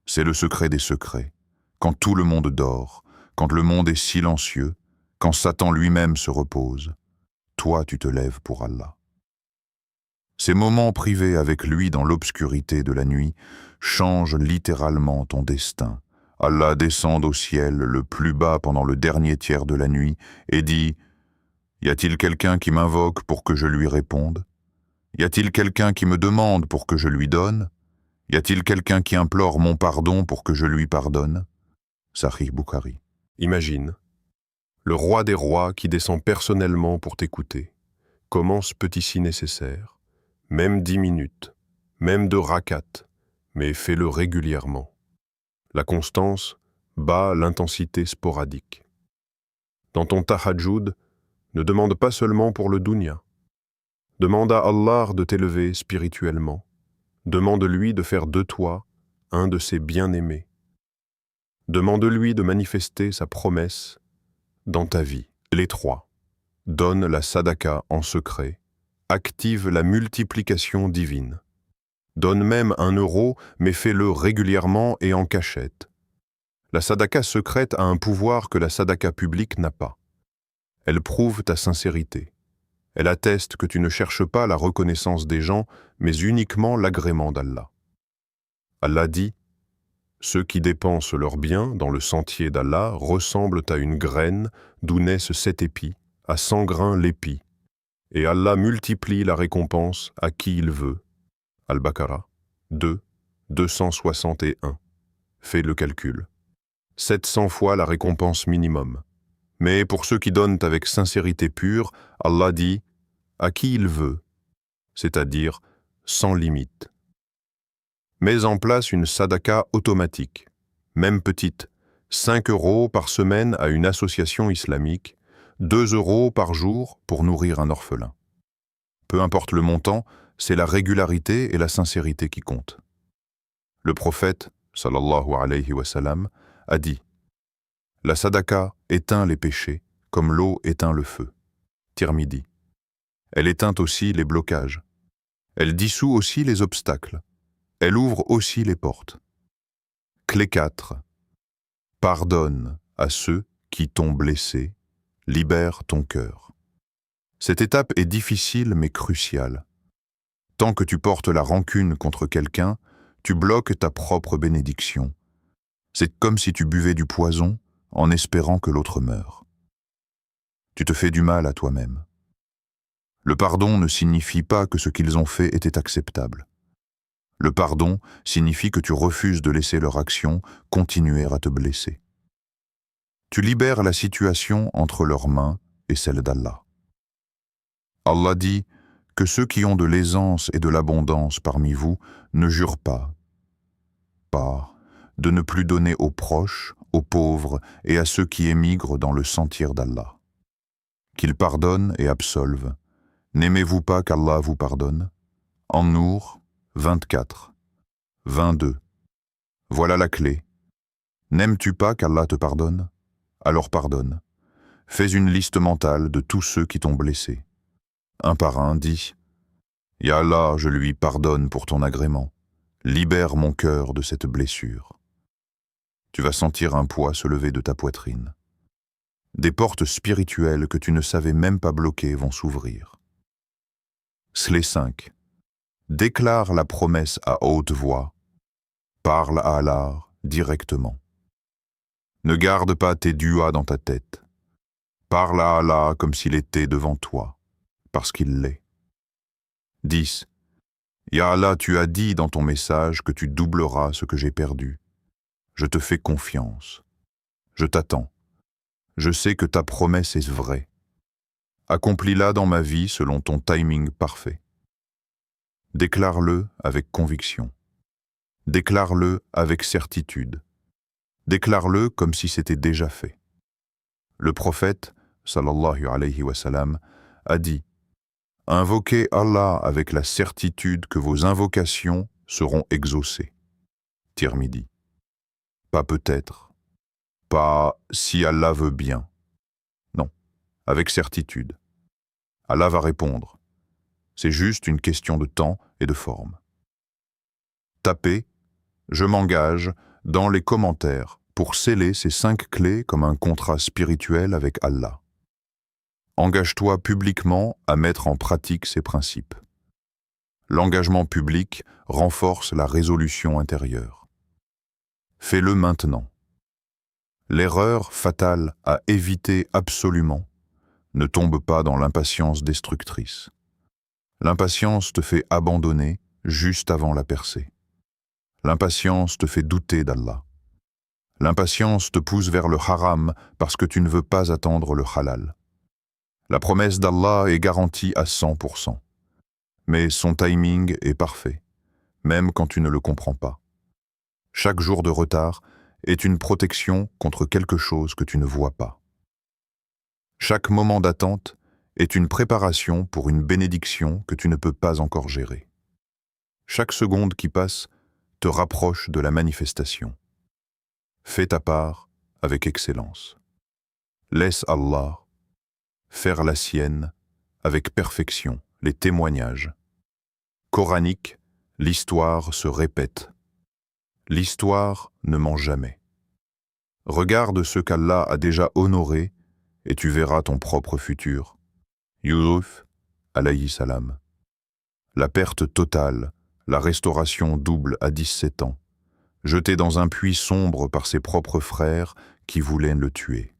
C'est le secret des secrets. Quand tout le monde dort, quand le monde est silencieux, quand Satan lui-même se repose, toi tu te lèves pour Allah. Ces moments privés avec lui dans l'obscurité de la nuit changent littéralement ton destin. Allah descend au ciel le plus bas pendant le dernier tiers de la nuit et dit « Y a-t-il quelqu'un qui m'invoque pour que je lui réponde? Y a-t-il quelqu'un qui me demande pour que je lui donne? Y a-t-il quelqu'un qui implore mon pardon pour que je lui pardonne ?» Sahih Bukhari. Imagine, le roi des rois qui descend personnellement pour t'écouter. Commence petit-ci nécessaire, même 10 minutes, même 2 rakats, mais fais-le régulièrement. La constance bat l'intensité sporadique. Dans ton tahajjud, ne demande pas seulement pour le dunya. Demande à Allah de t'élever spirituellement. Demande-lui de faire de toi un de ses bien-aimés. Demande-lui de manifester sa promesse dans ta vie. Les 3. Donne la sadaka en secret. Active la multiplication divine. Donne même 1 euro, mais fais-le régulièrement et en cachette. La sadaka secrète a un pouvoir que la sadaka publique n'a pas. Elle prouve ta sincérité. Elle atteste que tu ne cherches pas la reconnaissance des gens, mais uniquement l'agrément d'Allah. Allah dit « Ceux qui dépensent leurs biens dans le sentier d'Allah ressemblent à une graine d'où naissent 7 épis, à 100 grains l'épi. Et Allah multiplie la récompense à qui il veut. » Al-Baqarah 2, 261. Fais le calcul. 700 fois la récompense minimum. Mais pour ceux qui donnent avec sincérité pure, Allah dit « à qui il veut », c'est-à-dire sans limite. Mets en place une sadaka automatique, même petite, 5 euros par semaine à une association islamique, 2 euros par jour pour nourrir un orphelin. Peu importe le montant, c'est la régularité et la sincérité qui comptent. Le prophète, sallallahu alayhi wa sallam, a dit « La sadaka éteint les péchés comme l'eau éteint le feu. » Tirmidhi. Elle éteint aussi les blocages. Elle dissout aussi les obstacles. Elle ouvre aussi les portes. Clé 4. Pardonne à ceux qui t'ont blessé, libère ton cœur. Cette étape est difficile mais cruciale. Tant que tu portes la rancune contre quelqu'un, tu bloques ta propre bénédiction. C'est comme si tu buvais du poison en espérant que l'autre meure. Tu te fais du mal à toi-même. Le pardon ne signifie pas que ce qu'ils ont fait était acceptable. Le pardon signifie que tu refuses de laisser leur action continuer à te blesser. Tu libères la situation entre leurs mains et celle d'Allah. Allah dit que ceux qui ont de l'aisance et de l'abondance parmi vous ne jurent pas de ne plus donner aux proches, aux pauvres et à ceux qui émigrent dans le sentier d'Allah. Qu'ils pardonnent et absolvent. N'aimez-vous pas qu'Allah vous pardonne? An-Nour 24, 22. Voilà la clé. N'aimes-tu pas qu'Allah te pardonne? Alors pardonne. Fais une liste mentale de tous ceux qui t'ont blessé. Un par un, dis « Ya Allah, je lui pardonne pour ton agrément. Libère mon cœur de cette blessure. » Tu vas sentir un poids se lever de ta poitrine. Des portes spirituelles que tu ne savais même pas bloquer vont s'ouvrir. Slé 5. Déclare la promesse à haute voix. Parle à Allah directement. Ne garde pas tes duas dans ta tête. Parle à Allah comme s'il était devant toi, parce qu'il l'est. 10. Ya Allah, tu as dit dans ton message que tu doubleras ce que j'ai perdu. Je te fais confiance. Je t'attends. Je sais que ta promesse est vraie. Accomplis-la dans ma vie selon ton timing parfait. Déclare-le avec conviction. Déclare-le avec certitude. Déclare-le comme si c'était déjà fait. Le prophète, sallallahu alayhi wa sallam, a dit « Invoquez Allah avec la certitude que vos invocations seront exaucées. » Tirmidhi. Pas peut-être. Pas si Allah veut bien. Non, avec certitude. Allah va répondre. C'est juste une question de temps et de forme. Tapez « Je m'engage » dans les commentaires pour sceller ces 5 clés comme un contrat spirituel avec Allah. Engage-toi publiquement à mettre en pratique ces principes. L'engagement public renforce la résolution intérieure. Fais-le maintenant. L'erreur fatale à éviter absolument, ne tombe pas dans l'impatience destructrice. L'impatience te fait abandonner juste avant la percée. L'impatience te fait douter d'Allah. L'impatience te pousse vers le haram parce que tu ne veux pas attendre le halal. La promesse d'Allah est garantie à 100%. Mais son timing est parfait, même quand tu ne le comprends pas. Chaque jour de retard est une protection contre quelque chose que tu ne vois pas. Chaque moment d'attente est une préparation pour une bénédiction que tu ne peux pas encore gérer. Chaque seconde qui passe te rapproche de la manifestation. Fais ta part avec excellence. Laisse Allah faire la sienne avec perfection, les témoignages. Coranique, l'histoire se répète. L'histoire ne ment jamais. Regarde ce qu'Allah a déjà honoré et tu verras ton propre futur. Yusuf, alayhi salam. La perte totale, la restauration double à 17 ans, jeté dans un puits sombre par ses propres frères qui voulaient le tuer.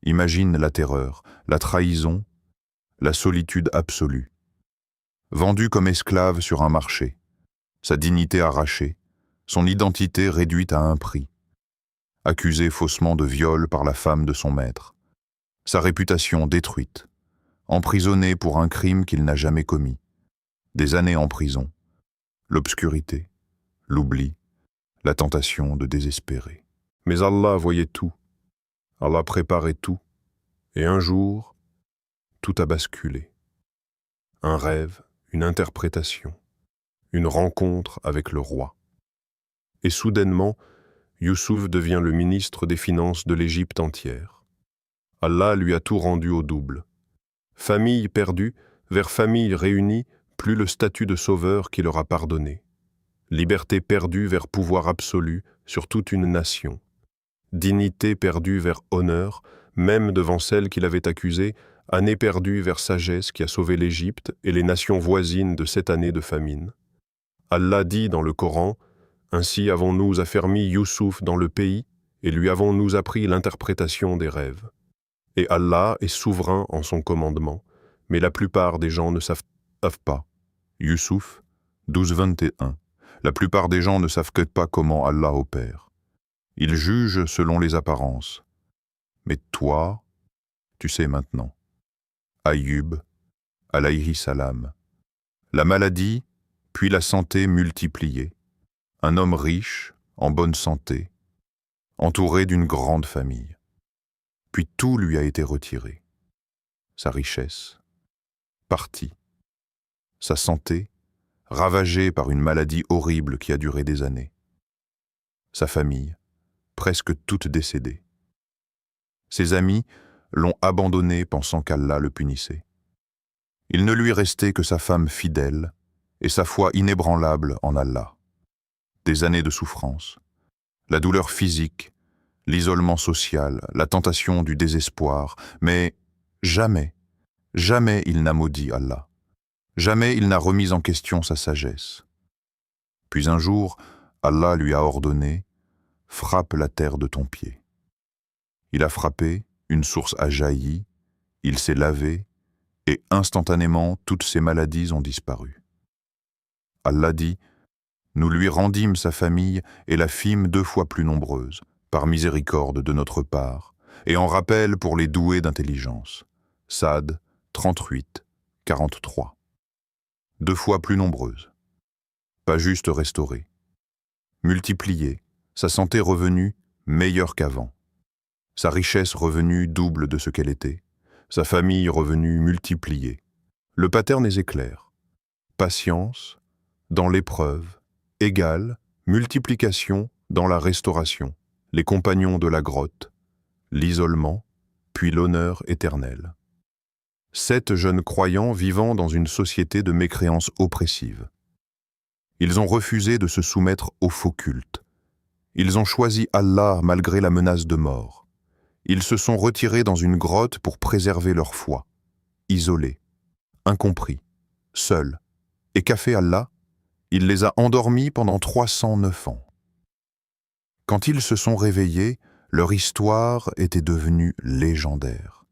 Imagine la terreur, la trahison, la solitude absolue. Vendu comme esclave sur un marché, sa dignité arrachée, son identité réduite à un prix. Accusé faussement de viol par la femme de son maître. Sa réputation détruite. Emprisonné pour un crime qu'il n'a jamais commis. Des années en prison. L'obscurité, l'oubli, la tentation de désespérer. Mais Allah voyait tout. Allah préparait tout. Et un jour, tout a basculé. Un rêve, une interprétation, une rencontre avec le roi. Et soudainement, Youssouf devient le ministre des Finances de l'Égypte entière. Allah lui a tout rendu au double. Famille perdue, vers famille réunie, plus le statut de sauveur qui leur a pardonné. Liberté perdue vers pouvoir absolu sur toute une nation. Dignité perdue vers honneur, même devant celle qui l'avait accusée, année perdue vers sagesse qui a sauvé l'Égypte et les nations voisines de 7 années de famine. Allah dit dans le Coran, « Ainsi avons-nous affermi Youssouf dans le pays et lui avons-nous appris l'interprétation des rêves. » Et Allah est souverain en son commandement, mais la plupart des gens ne savent pas. Youssouf 12:21. La plupart des gens ne savent que pas comment Allah opère. Ils jugent selon les apparences. Mais toi, tu sais maintenant. Ayyub, alayhi salam. La maladie, puis la santé multipliée. Un homme riche, en bonne santé, entouré d'une grande famille. Puis tout lui a été retiré. Sa richesse, partie. Sa santé, ravagée par une maladie horrible qui a duré des années. Sa famille, presque toute décédée. Ses amis l'ont abandonné pensant qu'Allah le punissait. Il ne lui restait que sa femme fidèle et sa foi inébranlable en Allah. Des années de souffrance, la douleur physique, l'isolement social, la tentation du désespoir, mais jamais, jamais il n'a maudit Allah. Jamais il n'a remis en question sa sagesse. Puis un jour, Allah lui a ordonné « Frappe la terre de ton pied ». Il a frappé, une source a jailli, il s'est lavé, et instantanément toutes ses maladies ont disparu. Allah dit « Nous lui rendîmes sa famille et la fîmes 2 fois plus nombreuse, par miséricorde de notre part, et en rappel pour les doués d'intelligence. » Sad 38, 43. 2 fois plus nombreuse. Pas juste restaurée. Multipliée, sa santé revenue meilleure qu'avant. Sa richesse revenue double de ce qu'elle était. Sa famille revenue multipliée. Le pattern est clair. Patience dans l'épreuve égale multiplication dans la restauration. Les compagnons de la grotte, l'isolement, puis l'honneur éternel. 7 jeunes croyants vivant dans une société de mécréance oppressive. Ils ont refusé de se soumettre au faux culte. Ils ont choisi Allah malgré la menace de mort. Ils se sont retirés dans une grotte pour préserver leur foi. Isolés, incompris, seuls. Et qu'a fait Allah? Il les a endormis pendant 309 ans. Quand ils se sont réveillés, leur histoire était devenue légendaire.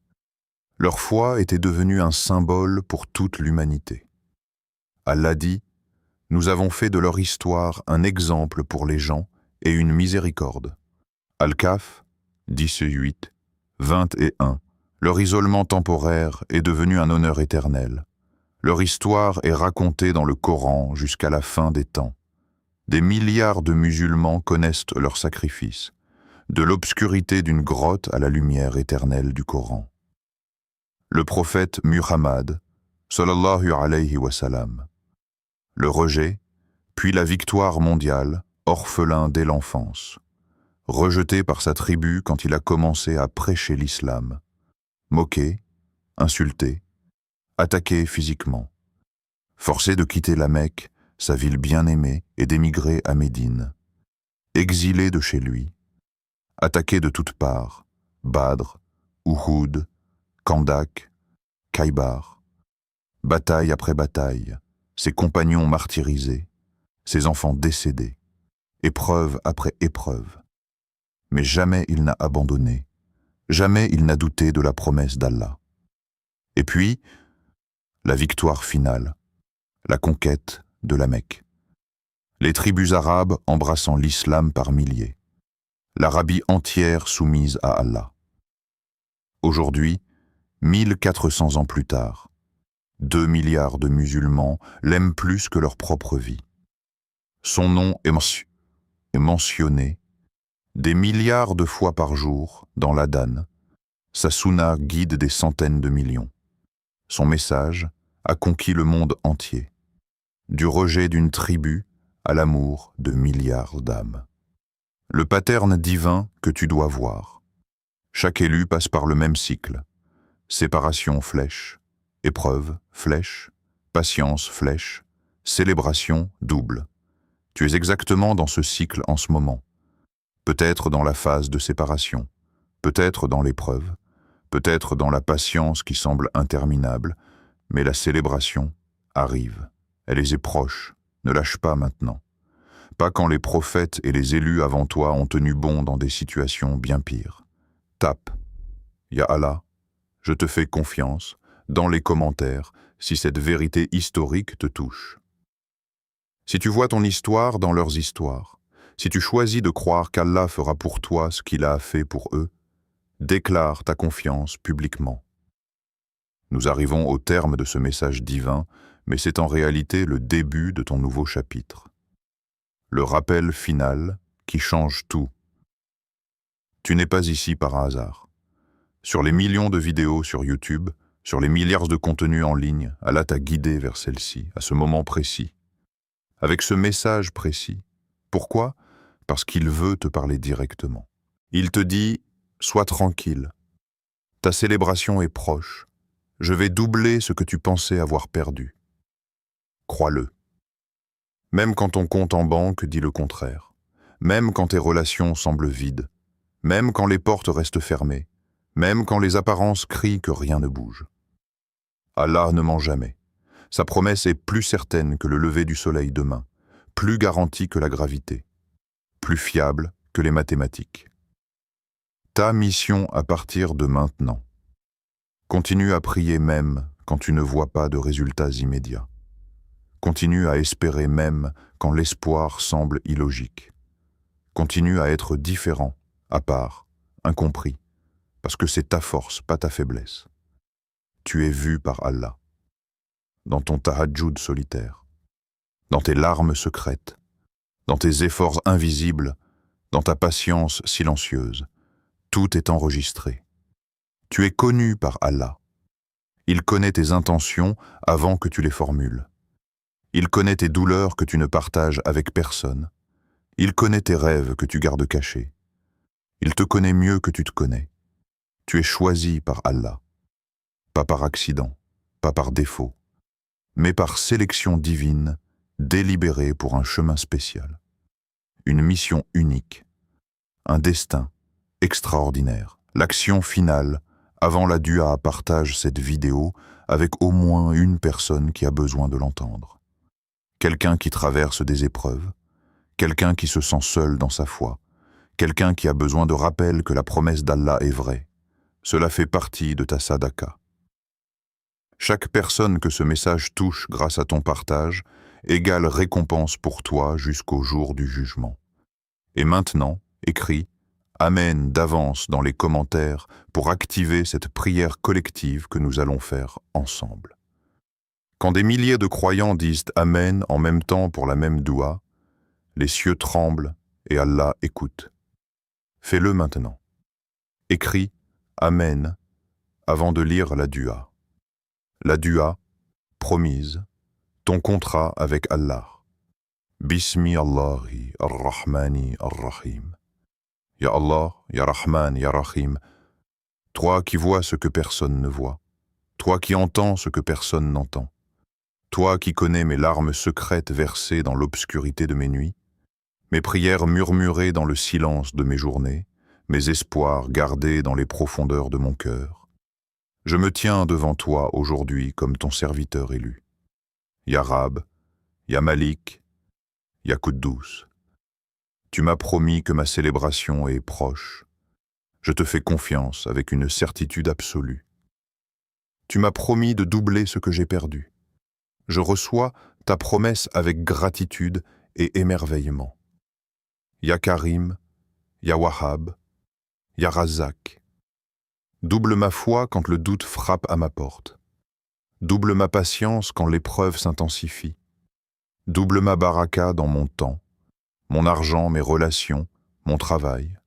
Leur foi était devenue un symbole pour toute l'humanité. Allah dit: nous avons fait de leur histoire un exemple pour les gens et une miséricorde. Al-Kahf 18, 21. Leur isolement temporaire est devenu un honneur éternel. Leur histoire est racontée dans le Coran jusqu'à la fin des temps. Des milliards de musulmans connaissent leur sacrifice, de l'obscurité d'une grotte à la lumière éternelle du Coran. Le prophète Muhammad, sallallahu alayhi wa sallam. Le rejet, puis la victoire mondiale, orphelin dès l'enfance. Rejeté par sa tribu quand il a commencé à prêcher l'islam. Moqué, insulté, attaqué physiquement. Forcé de quitter la Mecque, sa ville bien-aimée, et d'émigrer à Médine. Exilé de chez lui. Attaqué de toutes parts, Badr, Uhud, Kandak, Khaybar. Bataille après bataille, ses compagnons martyrisés, ses enfants décédés, épreuve après épreuve. Mais jamais il n'a abandonné, jamais il n'a douté de la promesse d'Allah. Et puis, la victoire finale, la conquête de la Mecque. Les tribus arabes embrassant l'islam par milliers. L'Arabie entière soumise à Allah. Aujourd'hui, 1400 ans plus tard, 2 milliards de musulmans l'aiment plus que leur propre vie. Son nom est mentionné des milliards de fois par jour dans l'Adhan. Sa sunna guide des centaines de millions. Son message a conquis le monde entier, du rejet d'une tribu à l'amour de milliards d'âmes. Le pattern divin que tu dois voir. Chaque élu passe par le même cycle. Séparation flèche, épreuve flèche, patience flèche, célébration double. Tu es exactement dans ce cycle en ce moment. Peut-être dans la phase de séparation, peut-être dans l'épreuve, peut-être dans la patience qui semble interminable, mais la célébration arrive. Elle est proche, ne lâche pas maintenant. Pas quand les prophètes et les élus avant toi ont tenu bon dans des situations bien pires. Tape. Ya Allah, je te fais confiance, dans les commentaires, si cette vérité historique te touche. Si tu vois ton histoire dans leurs histoires, si tu choisis de croire qu'Allah fera pour toi ce qu'il a fait pour eux, déclare ta confiance publiquement. Nous arrivons au terme de ce message divin, mais c'est en réalité le début de ton nouveau chapitre. Le rappel final qui change tout. Tu n'es pas ici par hasard. Sur les millions de vidéos sur YouTube, sur les milliards de contenus en ligne, Allah t'a guidé vers celle-ci, à ce moment précis. Avec ce message précis. Pourquoi? Parce qu'il veut te parler directement. Il te dit: sois tranquille. Ta célébration est proche. Je vais doubler ce que tu pensais avoir perdu. Crois-le. Même quand ton compte en banque dit le contraire. Même quand tes relations semblent vides. Même quand les portes restent fermées. Même quand les apparences crient que rien ne bouge. Allah ne ment jamais. Sa promesse est plus certaine que le lever du soleil demain, plus garantie que la gravité, plus fiable que les mathématiques. Ta mission à partir de maintenant. Continue à prier même quand tu ne vois pas de résultats immédiats. Continue à espérer même quand l'espoir semble illogique. Continue à être différent, à part, incompris, parce que c'est ta force, pas ta faiblesse. Tu es vu par Allah. Dans ton tahajjud solitaire, dans tes larmes secrètes, dans tes efforts invisibles, dans ta patience silencieuse, tout est enregistré. Tu es connu par Allah. Il connaît tes intentions avant que tu les formules. Il connaît tes douleurs que tu ne partages avec personne. Il connaît tes rêves que tu gardes cachés. Il te connaît mieux que tu te connais. Tu es choisi par Allah, pas par accident, pas par défaut, mais par sélection divine, délibérée pour un chemin spécial, une mission unique, un destin extraordinaire. L'action finale, avant la dua, partage cette vidéo avec au moins une personne qui a besoin de l'entendre. Quelqu'un qui traverse des épreuves, quelqu'un qui se sent seul dans sa foi, quelqu'un qui a besoin de rappel que la promesse d'Allah est vraie. Cela fait partie de ta sadaka. Chaque personne que ce message touche grâce à ton partage, égale récompense pour toi jusqu'au jour du jugement. Et maintenant, écris « Amen » d'avance dans les commentaires pour activer cette prière collective que nous allons faire ensemble. Quand des milliers de croyants disent « Amen » en même temps pour la même doua, les cieux tremblent et Allah écoute. Fais-le maintenant. Écris « Amen » avant de lire la dua. La dua, promise, ton contrat avec Allah. Bismi Allahi ar-Rahmani ar-Rahim. Ya Allah, Ya Rahman, Ya Rahim, toi qui vois ce que personne ne voit, toi qui entends ce que personne n'entend, toi qui connais mes larmes secrètes versées dans l'obscurité de mes nuits, mes prières murmurées dans le silence de mes journées, mes espoirs gardés dans les profondeurs de mon cœur. Je me tiens devant toi aujourd'hui comme ton serviteur élu. Ya Rab, Ya Malik, Ya Quddus. Tu m'as promis que ma célébration est proche. Je te fais confiance avec une certitude absolue. Tu m'as promis de doubler ce que j'ai perdu. Je reçois ta promesse avec gratitude et émerveillement. Ya Karim, Ya Wahhab, Ya Razak. Double ma foi quand le doute frappe à ma porte. Double ma patience quand l'épreuve s'intensifie. Double ma baraka dans mon temps, mon argent, mes relations, mon travail.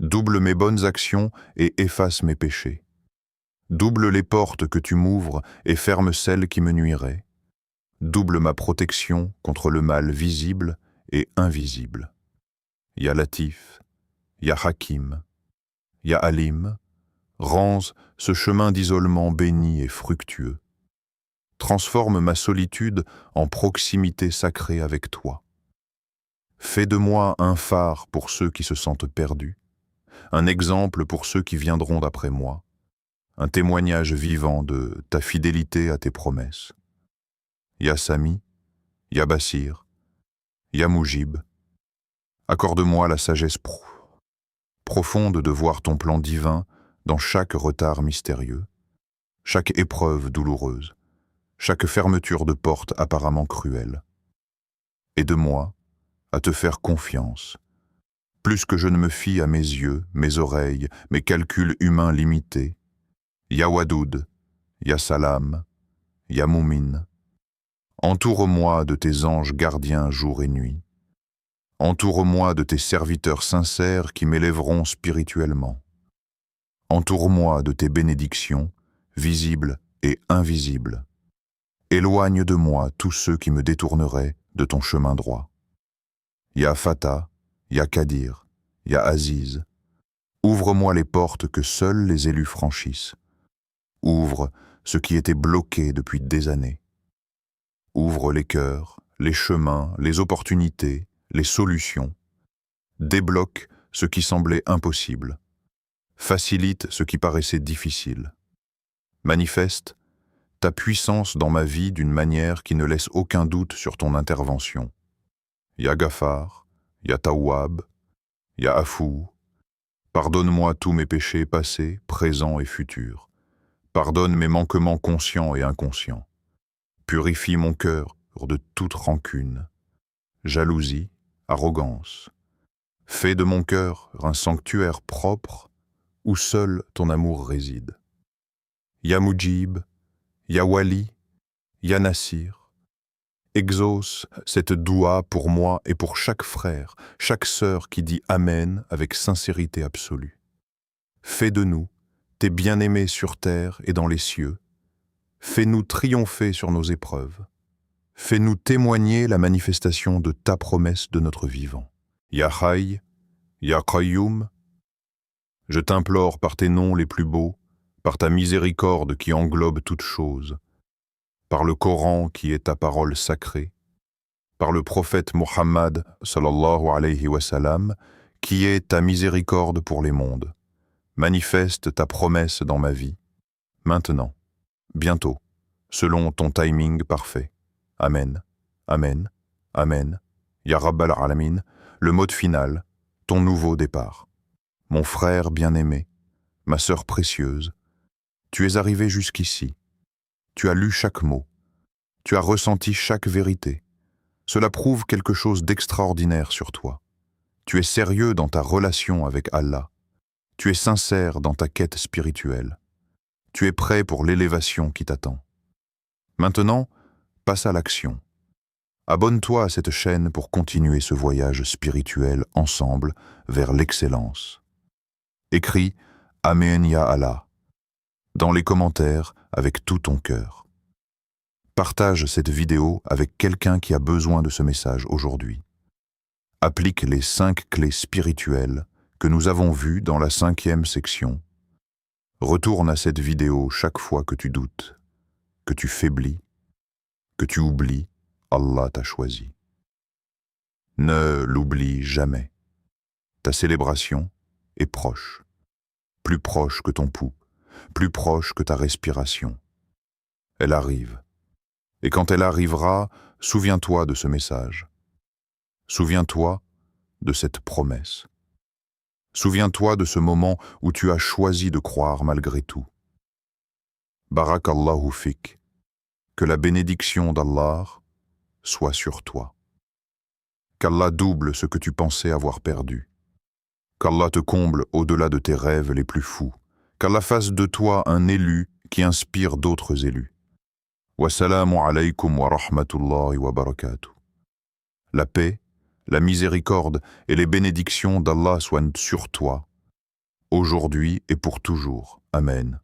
Double mes bonnes actions et efface mes péchés. Double les portes que tu m'ouvres et ferme celles qui me nuiraient. Double ma protection contre le mal visible et invisible. Ya Latif, Ya Hakim, Ya Alim, range ce chemin d'isolement béni et fructueux. Transforme ma solitude en proximité sacrée avec toi. Fais de moi un phare pour ceux qui se sentent perdus, un exemple pour ceux qui viendront d'après moi, un témoignage vivant de ta fidélité à tes promesses. Ya Sami, Ya Basir, Ya Moujib, accorde-moi la sagesse profonde de voir ton plan divin dans chaque retard mystérieux, chaque épreuve douloureuse, chaque fermeture de porte apparemment cruelle. Aide-moi à te faire confiance, plus que je ne me fie à mes yeux, mes oreilles, mes calculs humains limités. Ya Wadoud, Ya Salam, Ya Moumin. Entoure-moi de tes anges gardiens jour et nuit. Entoure-moi de tes serviteurs sincères qui m'élèveront spirituellement. Entoure-moi de tes bénédictions, visibles et invisibles. Éloigne de moi tous ceux qui me détourneraient de ton chemin droit. Ya Fatah, Ya Qadir, Ya Aziz, ouvre-moi les portes que seuls les élus franchissent. Ouvre ce qui était bloqué depuis des années. Ouvre les cœurs, les chemins, les opportunités, les solutions. Débloque ce qui semblait impossible. Facilite ce qui paraissait difficile. Manifeste ta puissance dans ma vie d'une manière qui ne laisse aucun doute sur ton intervention. Ya Ghaffar, Ya Tawwab, Ya Afou, pardonne-moi tous mes péchés passés, présents et futurs. Pardonne mes manquements conscients et inconscients. Purifie mon cœur de toute rancune, jalousie, arrogance. Fais de mon cœur un sanctuaire propre où seul ton amour réside. Ya Moujib, Ya Wali, Ya Nassir, exauce cette doua pour moi et pour chaque frère, chaque sœur qui dit Amen avec sincérité absolue. Fais de nous tes bien-aimés sur terre et dans les cieux. Fais-nous triompher sur nos épreuves. Fais-nous témoigner la manifestation de ta promesse de notre vivant. Ya Hayy, Ya Qayyum, Je t'implore par tes noms les plus beaux, par ta miséricorde qui englobe toutes choses, par le Coran qui est ta parole sacrée, par le prophète Muhammad sallallahu alayhi wa sallam, qui est ta miséricorde pour les mondes. Manifeste ta promesse dans ma vie, maintenant, bientôt, selon ton timing parfait. Amen, Amen, Amen. Ya Rabbal Alamin, le mot final, ton nouveau départ. Mon frère bien-aimé, ma sœur précieuse, tu es arrivé jusqu'ici. Tu as lu chaque mot. Tu as ressenti chaque vérité. Cela prouve quelque chose d'extraordinaire sur toi. Tu es sérieux dans ta relation avec Allah. Tu es sincère dans ta quête spirituelle. Tu es prêt pour l'élévation qui t'attend. Maintenant, passe à l'action. Abonne-toi à cette chaîne pour continuer ce voyage spirituel ensemble vers l'excellence. Écris « Amen ya Allah » dans les commentaires avec tout ton cœur. Partage cette vidéo avec quelqu'un qui a besoin de ce message aujourd'hui. Applique les 5 clés spirituelles que nous avons vues dans la 5e section. Retourne à cette vidéo chaque fois que tu doutes, que tu faiblis, que tu oublies, Allah t'a choisi. Ne l'oublie jamais. Ta célébration est proche, plus proche que ton pouls, plus proche que ta respiration. Elle arrive. Et quand elle arrivera, souviens-toi de ce message. Souviens-toi de cette promesse. Souviens-toi de ce moment où tu as choisi de croire malgré tout. Barakallahu fik. Que la bénédiction d'Allah soit sur toi. Qu'Allah double ce que tu pensais avoir perdu. Qu'Allah te comble au-delà de tes rêves les plus fous. Qu'Allah fasse de toi un élu qui inspire d'autres élus. Wassalamu alaykum wa rahmatullahi wa barakatuh. La paix, la miséricorde et les bénédictions d'Allah soient sur toi, aujourd'hui et pour toujours. Amen.